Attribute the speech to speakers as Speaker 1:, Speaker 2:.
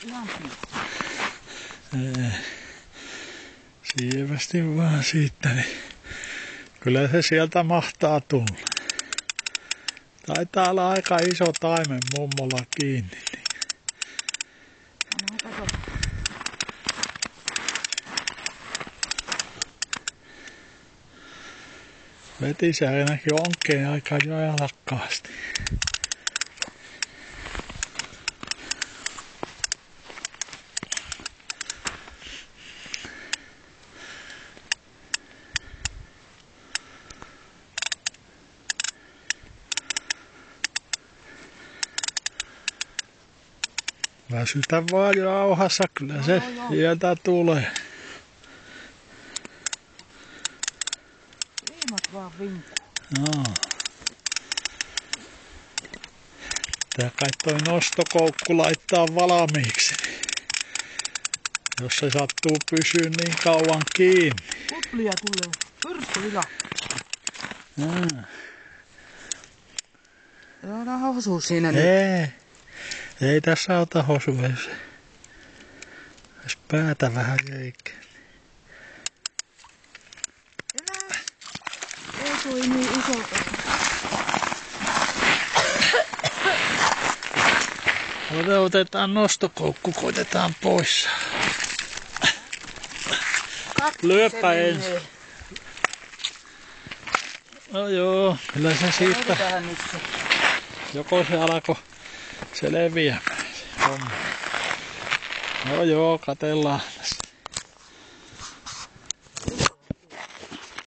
Speaker 1: ihan
Speaker 2: Sievästi vaan siitä, niin kyllä se sieltä mahtaa tulla. Taitaa olla aika iso taimen mummolla kiinni. Veti se ainakin onkeen aika jojalakkaasti. Väsytä vaan jauhassa, kyllä se sieltä tulee.
Speaker 1: Viimat vaan vinkuu.
Speaker 2: No. Tää kai toi nostokoukku laittaa valmiiksi. Jos se sattuu pysyä niin kauan kiinni.
Speaker 1: Kuplia tulee. Pyrstylila. Täällä on hosu siinä nyt.
Speaker 2: Ei tässä ota hosua. Jos päätä vähän reikä.
Speaker 1: Ei toi niin iso.
Speaker 2: Otetaan nostokoukku, koitetaan pois. Lyöpä ensin. No joo, kyllä se siitä. Joko se alkoi se leviämään. No joo, katellaan.